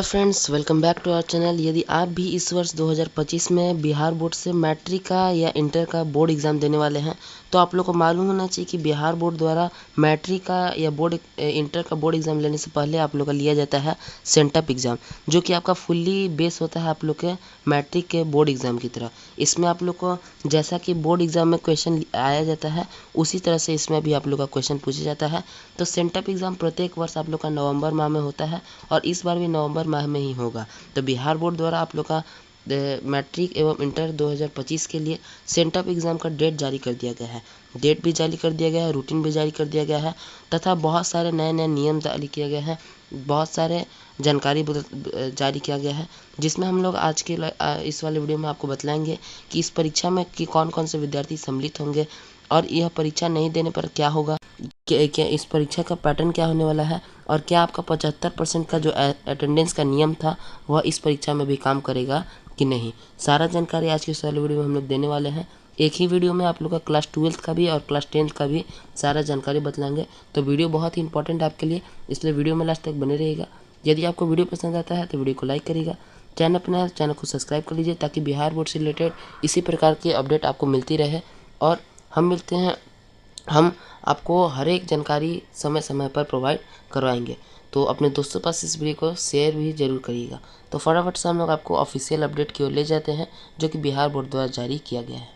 Friends, welcome back to our channel. यदि आप भी इस वर्ष 2025 में बिहार बोर्ड से मैट्रिक का या इंटर का बोर्ड एग्ज़ाम देने वाले हैं, तो आप लोग को मालूम होना चाहिए कि बिहार बोर्ड द्वारा मैट्रिक का या इंटर का बोर्ड एग्ज़ाम लेने से पहले आप लोग का लिया जाता है सेंटअप एग्ज़ाम, जो कि आपका फुल्ली बेस होता है आप लोग के मैट्रिक के बोर्ड एग्ज़ाम की तरह। इसमें आप लोग को जैसा कि बोर्ड एग्ज़ाम में क्वेश्चन आया जाता है, उसी तरह से इसमें भी आप लोग का क्वेश्चन पूछा जाता है। तो सेंटअप एग्ज़ाम प्रत्येक वर्ष आप लोग का नवंबर माह में होता है और इस बार भी नवंबर माह में ही होगा। तो बिहार बोर्ड द्वारा आप लोग का मैट्रिक एवं इंटर 2025 के लिए सेंटअप एग्ज़ाम का डेट जारी कर दिया गया है। डेट भी जारी कर दिया गया है, रूटीन भी जारी कर दिया गया है तथा बहुत सारे नए नए नियम जारी किए गए हैं, बहुत सारे जानकारी जारी किया गया है, जिसमें हम लोग आज के इस वाले वीडियो में आपको बतलाएंगे कि इस परीक्षा में कि कौन कौन से विद्यार्थी सम्मिलित होंगे और यह परीक्षा नहीं देने पर क्या होगा, क्या इस परीक्षा का पैटर्न क्या होने वाला है और क्या आपका 75% का जो अटेंडेंस का नियम था वह इस परीक्षा में भी काम करेगा कि नहीं। सारा जानकारी आज के इस वाले वीडियो में हम लोग देने वाले हैं। एक ही वीडियो में आप लोग का क्लास 12th का भी और क्लास 10th का भी सारा जानकारी बतलाएंगे। तो वीडियो बहुत ही इंपॉर्टेंट है आपके लिए, इसलिए वीडियो में लास्ट तक बने रहिएगा। यदि आपको वीडियो पसंद आता है तो वीडियो को लाइक करिएगा, चैनल को सब्सक्राइब कर लीजिए ताकि बिहार बोर्ड से रिलेटेड इसी प्रकार की अपडेट आपको मिलती रहे। और हम आपको हर एक जानकारी समय समय पर प्रोवाइड करवाएंगे। तो अपने दोस्तों पास इस वीडियो को शेयर भी जरूर करिएगा। तो फटाफट से हम लोग आपको ऑफिशियल अपडेट की ओर ले जाते हैं, जो कि बिहार बोर्ड द्वारा जारी किया गया है।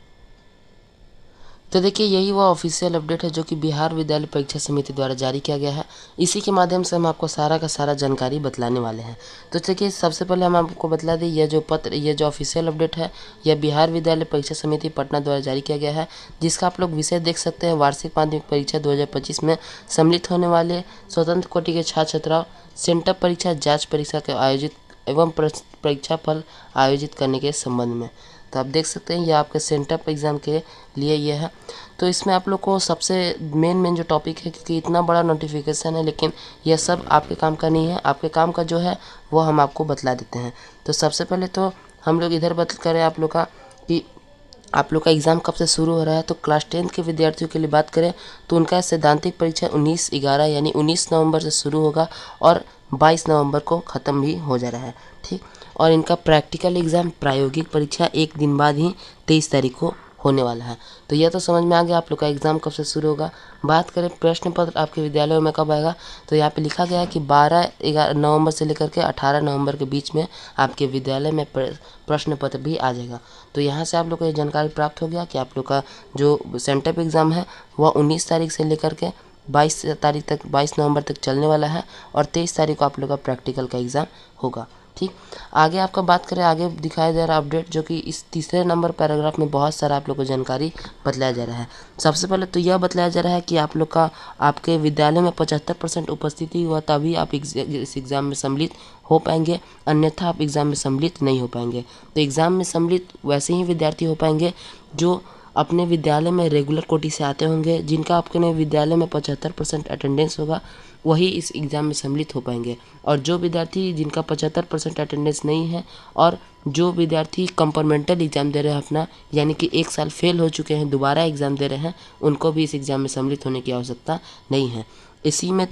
तो देखिए, यही वह ऑफिशियल अपडेट है जो कि बिहार विद्यालय परीक्षा समिति द्वारा जारी किया गया है। इसी के माध्यम से हम आपको सारा का सारा जानकारी बतलाने वाले हैं। तो देखिए, सबसे पहले हम आपको बतला दें, यह जो ऑफिशियल अपडेट है यह बिहार विद्यालय परीक्षा समिति पटना द्वारा जारी किया गया है, जिसका आप लोग विषय देख सकते हैं। वार्षिक माध्यमिक परीक्षा 2025 में सम्मिलित होने वाले स्वतंत्र कोटि के छात्र छात्राओं सेंटअप परीक्षा जाँच परीक्षा के आयोजित एवं परीक्षा फल आयोजित करने के संबंध में। तो आप देख सकते हैं, ये आपके सेंटअप एग्ज़ाम के लिए ये है। तो इसमें आप लोग को सबसे मेन जो टॉपिक है, क्योंकि इतना बड़ा नोटिफिकेशन है, लेकिन यह सब आपके काम का नहीं है। आपके काम का जो है वो हम आपको बतला देते हैं। तो सबसे पहले तो हम लोग इधर बात करें आप लोग का कि आप लोग का एग्ज़ाम कब से शुरू हो रहा है। तो क्लास 10th के विद्यार्थियों के लिए बात करें तो उनका सैद्धांतिक परीक्षा 19/11 यानी 19 नवंबर से शुरू होगा और 22 नवंबर को ख़त्म भी हो जा रहा है, ठीक। और इनका प्रैक्टिकल एग्ज़ाम प्रायोगिक परीक्षा एक दिन बाद ही 23 तारीख को होने वाला है। तो यह तो समझ में आ गया आप लोग का एग्ज़ाम कब से शुरू होगा। बात करें प्रश्न पत्र आपके विद्यालयों में कब आएगा, तो यहाँ पे लिखा गया है कि 12 नवंबर से लेकर के 18 नवंबर के बीच में आपके विद्यालय में प्रश्न पत्र भी आ जाएगा। तो यहाँ से आप लोग को ये जानकारी प्राप्त हो गया कि आप लोग का जो सेंटअप एग्ज़ाम है वह 19 तारीख से लेकर के 22 तारीख तक 22 नवंबर तक चलने वाला है और 23 तारीख को आप लोग का प्रैक्टिकल का एग्ज़ाम होगा, ठीक। आगे आपका बात करें, आगे दिखाया जा रहा अपडेट जो कि इस तीसरे नंबर पैराग्राफ में बहुत सारा आप लोग को जानकारी बतलाया जा रहा है। सबसे पहले तो यह बतलाया जा रहा है कि आप लोग का आपके विद्यालय में 75% उपस्थिति हुआ तभी आप इस एग्ज़ाम में सम्मिलित हो पाएंगे, अन्यथा आप एग्ज़ाम में सम्मिलित नहीं हो पाएंगे। तो एग्ज़ाम में सम्मिलित वैसे ही विद्यार्थी हो पाएंगे जो अपने विद्यालय में रेगुलर कोटि से आते होंगे, जिनका अपने विद्यालय में 75% अटेंडेंस होगा, वही इस एग्ज़ाम में सम्मिलित हो पाएंगे। और जो विद्यार्थी जिनका 75% अटेंडेंस नहीं है और जो विद्यार्थी कंपार्टमेंटल एग्ज़ाम दे रहे हैं अपना, यानी कि 1 साल फेल हो चुके हैं, दोबारा एग्ज़ाम दे रहे हैं, उनको भी इस एग्ज़ाम में सम्मिलित होने की आवश्यकता नहीं है। इसी में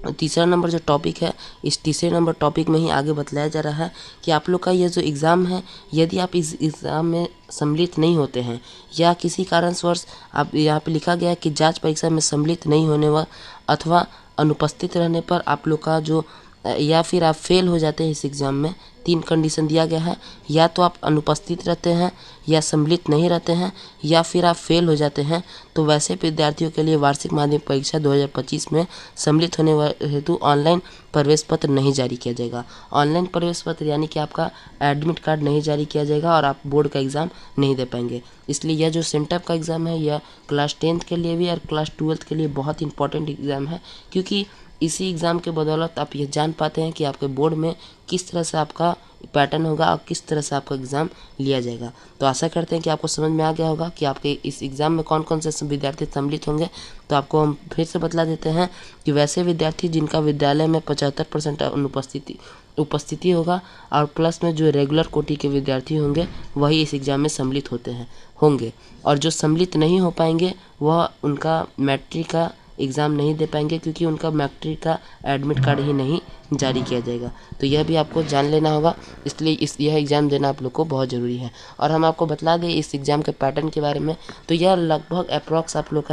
तीसरा नंबर जो टॉपिक है, इस तीसरे नंबर टॉपिक में ही आगे बतलाया जा रहा है कि आप लोग का ये जो एग्ज़ाम है, यदि आप इस एग्ज़ाम में सम्मिलित नहीं होते हैं या किसी कारणवश आप, यहाँ पे लिखा गया है कि जांच परीक्षा में सम्मिलित नहीं होने व अथवा अनुपस्थित रहने पर आप लोग का जो या फिर आप फेल हो जाते हैं इस एग्ज़ाम में, 3 कंडीशन दिया गया है। या तो आप अनुपस्थित रहते हैं या सम्मिलित नहीं रहते हैं या फिर आप फेल हो जाते हैं। तो वैसे विद्यार्थियों के लिए वार्षिक माध्यमिक परीक्षा 2025 में सम्मिलित होने हेतु ऑनलाइन प्रवेश पत्र नहीं जारी किया जाएगा। ऑनलाइन प्रवेश पत्र यानी कि आपका एडमिट कार्ड नहीं जारी किया जाएगा और आप बोर्ड का एग्ज़ाम नहीं दे पाएंगे। इसलिए यह जो सेंटअप का एग्ज़ाम है यह क्लास 10th के लिए भी और क्लास 12th के लिए बहुत इंपॉर्टेंट एग्ज़ाम है, क्योंकि इसी एग्ज़ाम के बदौलत आप ये जान पाते हैं कि आपके बोर्ड में किस तरह से आपका पैटर्न होगा और किस तरह से आपका एग्ज़ाम लिया जाएगा। तो आशा करते हैं कि आपको समझ में आ गया होगा कि आपके इस एग्ज़ाम में कौन कौन से विद्यार्थी सम्मिलित होंगे। तो आपको हम फिर से बतला देते हैं कि वैसे विद्यार्थी जिनका विद्यालय में 75% उपस्थिति होगा और प्लस में जो रेगुलर कोटि के विद्यार्थी होंगे वही इस एग्ज़ाम में सम्मिलित होंगे, और जो सम्मिलित नहीं हो पाएंगे वह उनका मैट्रिक का एग्ज़ाम नहीं दे पाएंगे, क्योंकि उनका मैट्रिक का एडमिट कार्ड ही नहीं जारी किया जाएगा। तो यह भी आपको जान लेना होगा, इसलिए यह एग्ज़ाम देना आप लोग को बहुत ज़रूरी है। और हम आपको बतला दें इस एग्ज़ाम के पैटर्न के बारे में, तो यह लगभग अप्रॉक्स आप लोग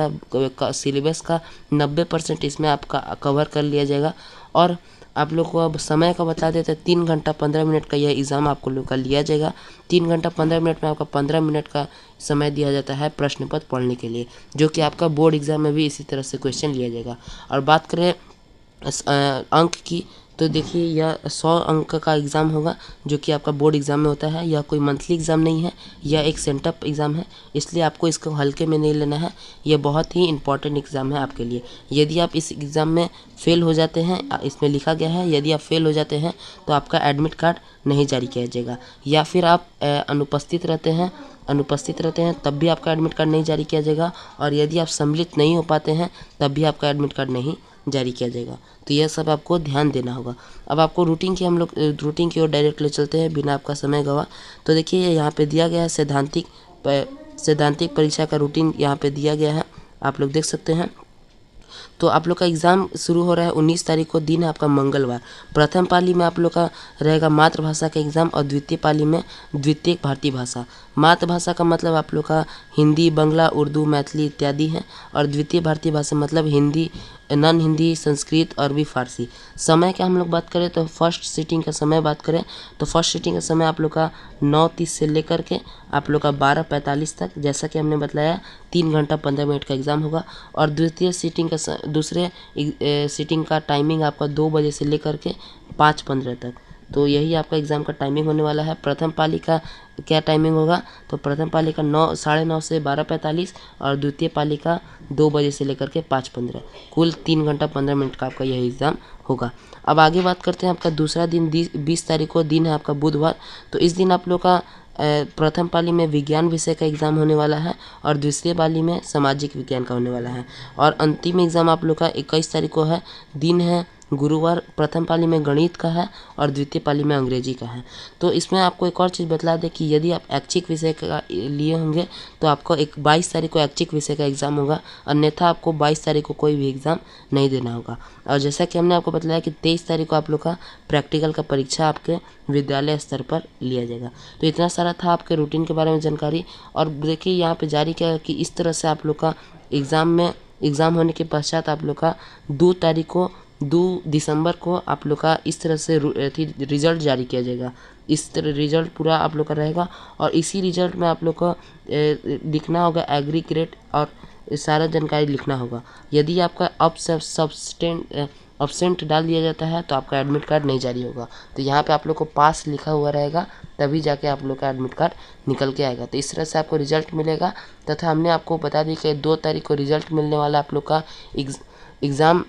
का सिलेबस का 90% इसमें आपका कवर कर लिया जाएगा। और आप लोग को अब समय का बता देते हैं, 3 घंटा 15 मिनट का यह एग्ज़ाम आपको लोग का लिया जाएगा। 3 घंटा 15 मिनट में आपका 15 मिनट का समय दिया जाता है प्रश्न पत्र पढ़ने के लिए, जो कि आपका बोर्ड एग्ज़ाम में भी इसी तरह से क्वेश्चन लिया जाएगा। और बात करें अंक की, तो देखिए यह 100 अंक का एग्ज़ाम होगा, जो कि आपका बोर्ड एग्ज़ाम में होता है। यह कोई मंथली एग्ज़ाम नहीं है, यह एक सेंटअप एग्ज़ाम है, इसलिए आपको इसको हल्के में नहीं लेना है। यह बहुत ही इंपॉर्टेंट एग्ज़ाम है आपके लिए। यदि आप इस एग्ज़ाम में फ़ेल हो जाते हैं, इसमें लिखा गया है यदि आप फ़ेल हो जाते हैं तो आपका एडमिट कार्ड नहीं जारी किया जाएगा, या फिर आप अनुपस्थित रहते हैं तब भी आपका एडमिट कार्ड नहीं जारी किया जाएगा, और यदि आप सम्मिलित नहीं हो पाते हैं तब भी आपका एडमिट कार्ड नहीं जारी किया जाएगा। तो यह सब आपको ध्यान देना होगा। अब आपको रूटीन की ओर डायरेक्ट ले चलते हैं बिना आपका समय गवा। तो देखिए यहाँ पे दिया गया है सैद्धांतिक परीक्षा का रूटीन यहाँ पे दिया गया है, आप लोग देख सकते हैं। तो आप लोग का एग्ज़ाम शुरू हो रहा है 19 तारीख को, दिन है आपका मंगलवार। प्रथम पाली में आप लोग का रहेगा मातृभाषा का एग्ज़ाम, और द्वितीय पाली में द्वितीय भारतीय भाषा। मातृभाषा का मतलब आप लोग का हिंदी, बंगला, उर्दू, मैथिली इत्यादि है, और द्वितीय भारतीय भाषा मतलब हिंदी, नॉन हिंदी, संस्कृत, अरबी, फारसी। समय का हम लोग बात करें तो फर्स्ट सीटिंग का समय बात करें तो फर्स्ट सीटिंग का समय आप लोग का 9:30 से लेकर के आप लोग का 12:45 तक, जैसा कि हमने बताया 3 घंटा 15 मिनट का एग्ज़ाम होगा। और दूसरे सीटिंग का टाइमिंग आपका 2 बजे से लेकर के 5:15 तक। तो यही आपका एग्ज़ाम का टाइमिंग होने वाला है। प्रथम पाली का क्या टाइमिंग होगा, तो प्रथम पाली का 9:30 से 12:45, और द्वितीय पाली का 2 बजे से लेकर के 5:15। कुल 3 घंटा 15 मिनट का आपका यह एग्ज़ाम होगा। अब आगे बात करते हैं आपका दूसरा दिन 20 तारीख को, दिन है आपका बुधवार। तो इस दिन आप लोग का प्रथम पाली में विज्ञान विषय का एग्ज़ाम होने वाला है, और दूसरे पाली में सामाजिक विज्ञान का होने वाला है। और अंतिम एग्ज़ाम आप लोग का 21 तारीख को है, दिन है गुरुवार। प्रथम पाली में गणित का है, और द्वितीय पाली में अंग्रेजी का है। तो इसमें आपको एक और चीज़ बतला दें कि यदि आप ऐच्छिक विषय का लिए होंगे तो आपको 22 तारीख को ऐच्छिक विषय का एग्ज़ाम होगा, अन्यथा आपको 22 तारीख को कोई भी एग्ज़ाम नहीं देना होगा। और जैसा कि हमने आपको बताया कि 23 तारीख को आप लोग का प्रैक्टिकल का परीक्षा आपके विद्यालय स्तर पर लिया जाएगा। तो इतना सारा था आपके रूटीन के बारे में जानकारी। और देखिए यहाँ पे जारी किया है कि इस तरह से आप लोग का एग्ज़ाम होने के पश्चात आप लोग का 2 दिसंबर को आप लोग का इस तरह से रिज़ल्ट जारी किया जाएगा। इस तरह रिज़ल्ट पूरा आप लोग का रहेगा, और इसी रिज़ल्ट में आप लोग को लिखना होगा एग्रीगेट और सारा जानकारी लिखना होगा। यदि आपका अब्सेंट डाल दिया जाता है तो आपका एडमिट कार्ड नहीं जारी होगा। तो यहाँ पे आप लोग को पास लिखा हुआ रहेगा, तभी जाके आप लोग का एडमिट कार्ड निकल के आएगा। तो इस तरह से आपको रिज़ल्ट मिलेगा। तथा हमने आपको बता दी कि 2 तारीख को रिज़ल्ट मिलने वाला आप लोग का एग्ज़ाम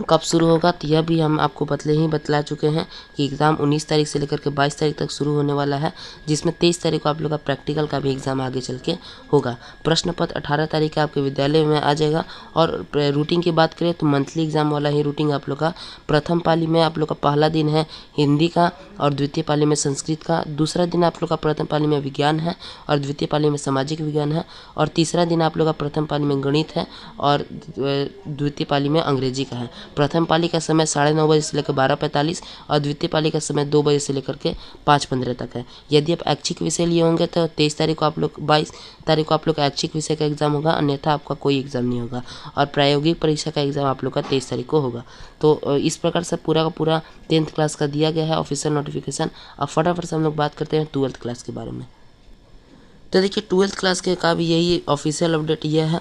कब शुरू होगा, तो यह भी हम आपको बतला चुके हैं कि एग्ज़ाम 19 तारीख से लेकर के 22 तारीख तक शुरू होने वाला है, जिसमें 23 तारीख को आप लोग का प्रैक्टिकल का भी एग्ज़ाम आगे चल के होगा। प्रश्न पत्र 18 तारीख को आपके विद्यालय में आ जाएगा। और रूटीन की बात करें तो मंथली एग्ज़ाम वाला ही रूटीन आप लोग का। प्रथम पाली में आप लोग का पहला दिन है हिंदी का, और द्वितीय पाली में संस्कृत का। दूसरा दिन आप लोग का प्रथम पाली में विज्ञान है, और द्वितीय पाली में सामाजिक विज्ञान है। और तीसरा दिन आप लोग का प्रथम पाली में गणित है, और द्वितीय पाली में अंग्रेजी का है। प्रथम पाली का समय 9:30 बजे से लेकर 12:45, और द्वितीय पाली का समय 2 बजे से लेकर के 5:15 तक है। यदि आप ऐच्छिक विषय लिए होंगे तो 22 तारीख को आप लोग का ऐच्छिक विषय का एग्ज़ाम होगा, अन्यथा आपका कोई एग्ज़ाम नहीं होगा। और प्रायोगिक परीक्षा का एग्ज़ाम आप लोग का 23 तारीख को होगा। तो इस प्रकार से पूरा का पूरा 10th क्लास का दिया गया है ऑफिशियल नोटिफिकेशन। अब फटाफट से हम लोग बात करते हैं 12th क्लास के बारे में। तो देखिए 12th क्लास के का भी यही ऑफिशियल अपडेट ये है।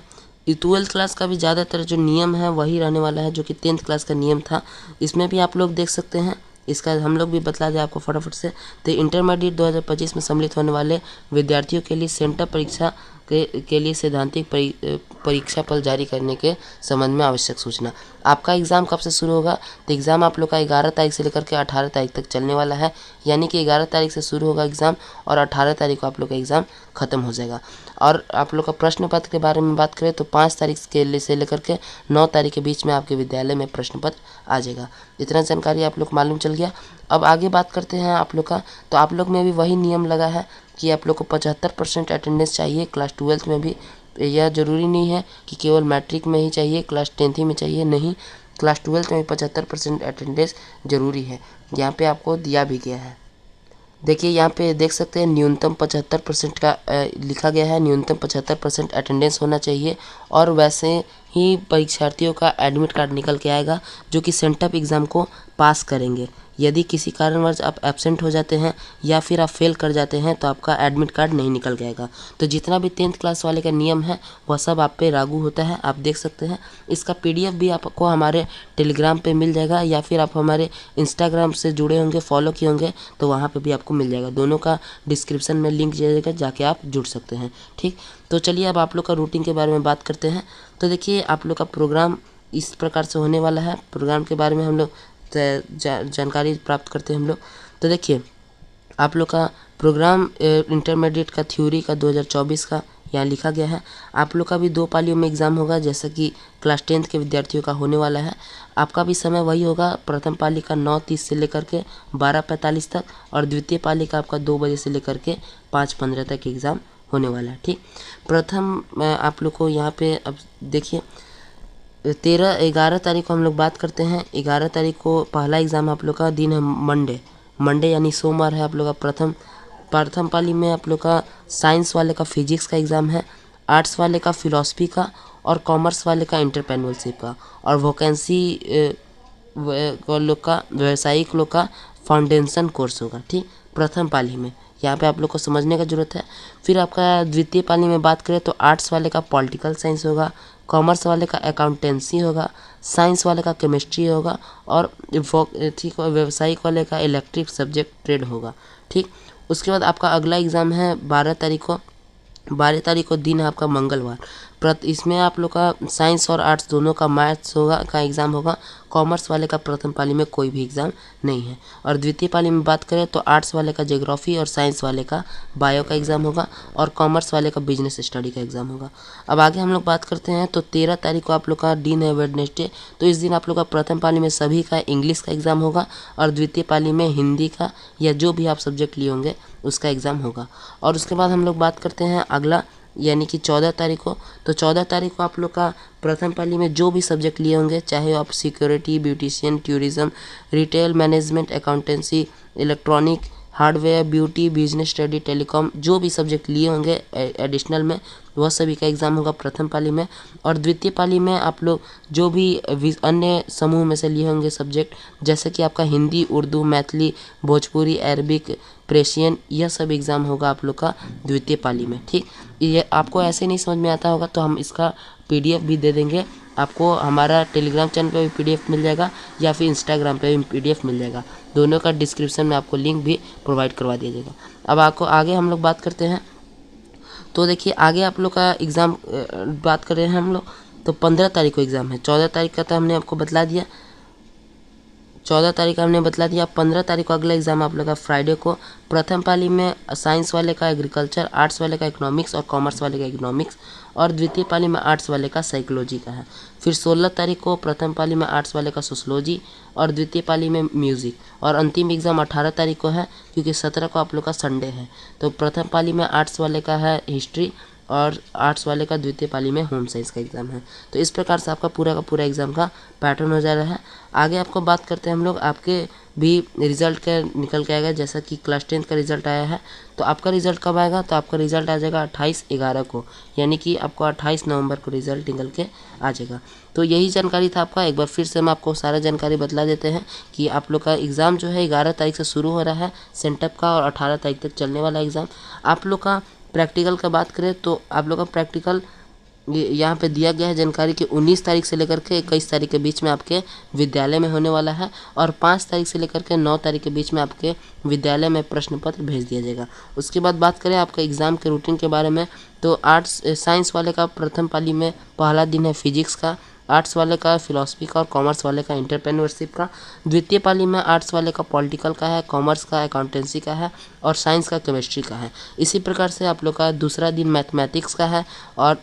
12th क्लास का भी ज़्यादातर जो नियम है वही रहने वाला है जो कि 10th क्लास का नियम था। इसमें भी आप लोग देख सकते हैं, इसका हम लोग भी बतला दें आपको फटाफट से। तो इंटरमीडिएट 2025 में सम्मिलित होने वाले विद्यार्थियों के लिए सेंटर परीक्षा के लिए सैद्धांतिक परीक्षा फल जारी करने के संबंध में आवश्यक सूचना। आपका एग्ज़ाम कब से शुरू होगा, तो एग्ज़ाम आप लोग का 11 तारीख से लेकर के 18 तारीख तक चलने वाला है। यानी कि 11 तारीख से शुरू होगा एग्ज़ाम, और 18 तारीख को आप लोग का एग्ज़ाम ख़त्म हो जाएगा। और आप लोग का प्रश्न पत्र के बारे में बात करें तो 5 तारीख से लेकर के 9 तारीख के बीच में आपके विद्यालय में प्रश्न पत्र आ जाएगा। इतना जानकारी आप लोग मालूम चल गया। अब आगे बात करते हैं आप लोग का। तो आप लोग में भी वही नियम लगा है कि आप लोग को 75% अटेंडेंस चाहिए क्लास 12th में भी यह ज़रूरी नहीं है कि केवल मैट्रिक में ही चाहिए, क्लास 10th ही में चाहिए, नहीं, क्लास 12th में 75% अटेंडेंस ज़रूरी है। यहाँ पे आपको दिया भी गया है। देखिए यहाँ पे देख सकते हैं न्यूनतम 75% का लिखा गया है, न्यूनतम 75% अटेंडेंस होना चाहिए। और वैसे ही परीक्षार्थियों का एडमिट कार्ड निकल के आएगा जो कि सेंटअप एग्ज़ाम को पास करेंगे। यदि किसी कारणवश आप एब्सेंट हो जाते हैं या फिर आप फेल कर जाते हैं तो आपका एडमिट कार्ड नहीं निकल के आएगा। तो जितना भी 10th क्लास वाले का नियम है वह सब आप पे लागू होता है, आप देख सकते हैं। इसका PDF भी आपको हमारे टेलीग्राम पे मिल जाएगा या फिर आप हमारे इंस्टाग्राम से जुड़े होंगे, फॉलो किए होंगे तो वहाँ पे भी आपको मिल जाएगा। दोनों का डिस्क्रिप्शन में लिंक जाएगा, जाके आप जुड़ सकते हैं। ठीक, तो चलिए अब आप लोग का रूटीन के बारे में बात करते हैं। तो देखिए आप लोग का प्रोग्राम इस प्रकार से होने वाला है। प्रोग्राम के बारे में हम लोग जानकारी प्राप्त करते हैं हम लोग। तो देखिए आप लोग का प्रोग्राम इंटरमीडिएट का थ्योरी का 2024 का यहाँ लिखा गया है। आप लोग का भी 2 पालियों में एग्ज़ाम होगा, जैसा कि क्लास 10th के विद्यार्थियों का होने वाला है। आपका भी समय वही होगा, प्रथम पाली का 9:30 से लेकर के 12:45 तक, और द्वितीय पाली का आपका 2 बजे से लेकर के 5:15 तक एग्ज़ाम होने वाला है। ठीक, प्रथम आप लोग को यहाँ पे अब देखिए 11 तारीख को हम लोग बात करते हैं। 11 तारीख को पहला एग्ज़ाम आप लोग का दिन है मंडे यानी सोमवार है। आप लोग का प्रथम पाली में आप लोग का साइंस वाले का फिजिक्स का एग्ज़ाम है, आर्ट्स वाले का फिलॉसफी का, और कॉमर्स वाले का एंटरप्रेन्योरशिप का, और वैकेंसी लोग का व्यवसायिक लोग का फाउंडेशन कोर्स होगा। ठीक, प्रथम पाली में यहाँ पे आप लोग को समझने का ज़रूरत है। फिर आपका द्वितीय पाली में बात करें तो आर्ट्स वाले का पॉलिटिकल साइंस होगा, कॉमर्स वाले का अकाउंटेंसी होगा, साइंस वाले का केमिस्ट्री होगा, और ठीक व्यवसायिक वाले का इलेक्ट्रिक सब्जेक्ट ट्रेड होगा। ठीक, उसके बाद आपका अगला एग्ज़ाम है 12 तारीख को दिन है आपका मंगलवार। इसमें आप लोग का साइंस और आर्ट्स दोनों का मैथ्स का एग्ज़ाम होगा। कॉमर्स वाले का प्रथम पाली में कोई भी एग्ज़ाम नहीं है। और द्वितीय पाली में बात करें तो आर्ट्स वाले का ज्योग्राफी और साइंस वाले का बायो का एग्ज़ाम होगा, और कॉमर्स वाले का बिजनेस स्टडी का एग्ज़ाम होगा। अब आगे हम लोग बात करते हैं तो 13 तारीख को आप लोग का दिन है वेडनेसडे। तो इस दिन आप लोग का प्रथम पाली में सभी का इंग्लिश का एग्ज़ाम होगा, और द्वितीय पाली में हिंदी का या जो भी आप सब्जेक्ट लिए होंगे उसका एग्ज़ाम होगा। और उसके बाद हम लोग बात करते हैं अगला यानी कि 14 तारीख को। तो 14 तारीख को आप लोग का प्रथम पाली में जो भी सब्जेक्ट लिए होंगे, चाहे आप security, beautician, tourism, retail management, accountancy, electronic, hardware, beauty, business study, telecom, जो भी सब्जेक्ट लिए होंगे एडिशनल में, वह सभी का एग्ज़ाम होगा प्रथम पाली में। और द्वितीय पाली में आप लोग जो भी अन्य समूह में से लिए होंगे सब्जेक्ट, जैसे कि आपका हिंदी, उर्दू, मैथिली, भोजपुरी, अरबिक, प्रेशियन, यह सब एग्ज़ाम होगा आप लोग का द्वितीय पाली में। ठीक, ये आपको ऐसे नहीं समझ में आता होगा तो हम इसका PDF भी दे देंगे आपको। हमारा टेलीग्राम चैनल पे भी PDF मिल जाएगा या फिर इंस्टाग्राम पे भी PDF मिल जाएगा। दोनों का डिस्क्रिप्शन में आपको लिंक भी प्रोवाइड करवा दिया जाएगा। अब आपको आगे हम लोग बात करते हैं। तो देखिए आगे आप लोग का एग्ज़ाम बात कर रहे हैं हम लोग। तो 15 तारीख को एग्ज़ाम है। 14 तारीख का तो हमने आपको बतला दिया, 14 तारीख का हमने बतला दिया। 15 तारीख को अगला एग्ज़ाम आप लोग का फ्राइडे को। प्रथम पाली में साइंस वाले का एग्रीकल्चर, आर्ट्स वाले का इकोनॉमिक्स और कॉमर्स वाले का इकोनॉमिक्स, और द्वितीय पाली में आर्ट्स वाले का साइकोलॉजी का है। फिर 16 तारीख को प्रथम पाली में आर्ट्स वाले का सोशलॉजी और द्वितीय पाली में म्यूज़िक, और अंतिम एग्ज़ाम 18 तारीख को है क्योंकि 17 को आप लोग का संडे है। तो प्रथम पाली में आर्ट्स वाले का है हिस्ट्री, और आर्ट्स वाले का द्वितीय पाली में होम साइंस का एग्ज़ाम है। तो इस प्रकार से आपका पूरा का पूरा एग्ज़ाम का पैटर्न हो जा रहा है। आगे आपको बात करते हैं हम लोग, आपके भी रिज़ल्ट का निकल के आएगा। जैसा कि क्लास 10th का रिज़ल्ट आया है, तो आपका रिज़ल्ट कब आएगा? तो आपका रिज़ल्ट आ जाएगा 28/11 को, यानी कि आपको 28 नवंबर को रिज़ल्ट निकल के आ जाएगा। तो यही जानकारी था आपका। एक बार फिर से हम आपको सारा जानकारी बतला देते हैं कि आप लोग का एग्ज़ाम जो है 11 तारीख से शुरू हो रहा है सेंटअप का, और 18 तारीख तक चलने वाला एग्ज़ाम। आप लोग का प्रैक्टिकल का बात करें तो आप लोग का प्रैक्टिकल यहाँ पे दिया गया है जानकारी कि 19 तारीख से लेकर के 21 तारीख के बीच में आपके विद्यालय में होने वाला है, और 5 तारीख से लेकर के 9 तारीख के बीच में आपके विद्यालय में प्रश्न पत्र भेज दिया जाएगा। उसके बाद बात करें आपका एग्ज़ाम के रूटीन के बारे में, तो साइंस वाले का प्रथम पाली में पहला दिन है फिजिक्स का, आर्ट्स वाले का फिलॉसफी का, और कॉमर्स वाले का एंटरप्रेन्योरशिप का। द्वितीय पाली में आर्ट्स वाले का पॉलिटिकल का है, कॉमर्स का अकाउंटेंसी का है, और साइंस का केमिस्ट्री का है। इसी प्रकार से आप लोग का दूसरा दिन मैथमेटिक्स का है, और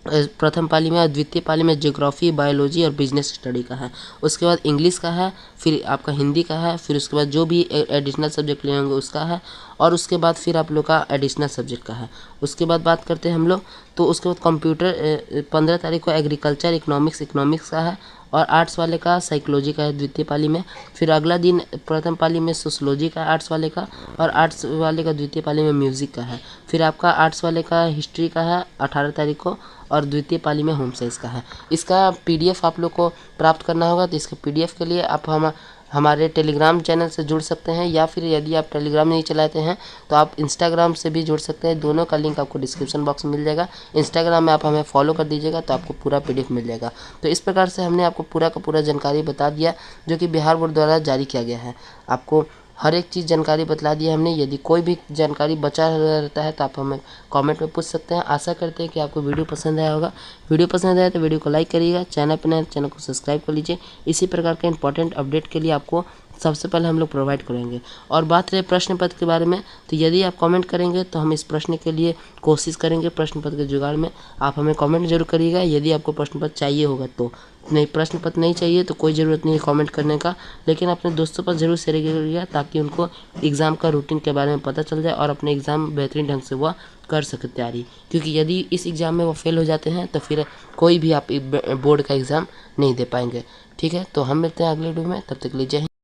प्रथम पाली में, और द्वितीय पाली में ज्योग्राफी, बायोलॉजी और बिजनेस स्टडी का है। उसके बाद इंग्लिश का है, फिर आपका हिंदी का है, फिर उसके बाद जो भी एडिशनल सब्जेक्ट लिए होंगे उसका है, और उसके बाद फिर आप लोग का एडिशनल सब्जेक्ट का है। उसके बाद बात करते हैं हम लोग, तो उसके बाद कंप्यूटर 15 तारीख को एग्रीकल्चर इकोनॉमिक्स का है, और आर्ट्स वाले का साइकोलॉजी का है द्वितीय पाली में। फिर अगला दिन प्रथम पाली में सोशलॉजी का आर्ट्स वाले का, और आर्ट्स वाले का द्वितीय पाली में म्यूज़िक का है। फिर आपका आर्ट्स वाले का हिस्ट्री का है 18 तारीख को, और द्वितीय पाली में होम साइंस का है। इसका पीडीएफ आप लोग को प्राप्त करना होगा, तो इसके पीडीएफ के लिए आप हमारे टेलीग्राम चैनल से जुड़ सकते हैं, या फिर यदि आप टेलीग्राम नहीं चलाते हैं तो आप इंस्टाग्राम से भी जुड़ सकते हैं। दोनों का लिंक आपको डिस्क्रिप्शन बॉक्स में मिल जाएगा। इंस्टाग्राम में आप हमें फॉलो कर दीजिएगा तो आपको पूरा पीडीएफ मिल जाएगा। तो इस प्रकार से हमने आपको पूरा का पूरा जानकारी बता दिया जो कि बिहार बोर्ड द्वारा जारी किया गया है। आपको हर एक चीज़ जानकारी बतला दी है हमने। यदि कोई भी जानकारी बचा रहता है तो आप हमें कमेंट में पूछ सकते हैं। आशा करते हैं कि आपको वीडियो पसंद आया होगा। वीडियो पसंद आया तो वीडियो को लाइक करिएगा, चैनल पर नए चैनल को सब्सक्राइब कर लीजिए। इसी प्रकार के इंपॉर्टेंट अपडेट के लिए आपको सबसे पहले हम लोग प्रोवाइड करेंगे। और बात रहे प्रश्न पत्र के बारे में, तो यदि आप कमेंट करेंगे तो हम इस प्रश्न के लिए कोशिश करेंगे प्रश्न पत्र के जुगाड़ में। आप हमें कमेंट जरूर करिएगा यदि आपको प्रश्न पत्र चाहिए होगा तो। नहीं, प्रश्न पत्र नहीं चाहिए तो कोई ज़रूरत नहीं है कमेंट करने का, लेकिन अपने दोस्तों पर ज़रूर शेयर करिएगा ताकि उनको एग्ज़ाम का रूटीन के बारे में पता चल जाए और अपने एग्ज़ाम बेहतरीन ढंग से वह कर सके तैयारी। क्योंकि यदि इस एग्ज़ाम में वो फेल हो जाते हैं तो फिर कोई भी आप बोर्ड का एग्ज़ाम नहीं दे पाएंगे। ठीक है, तो हम मिलते हैं अगले वीडियो में, तब तक के लिए जय हिंद।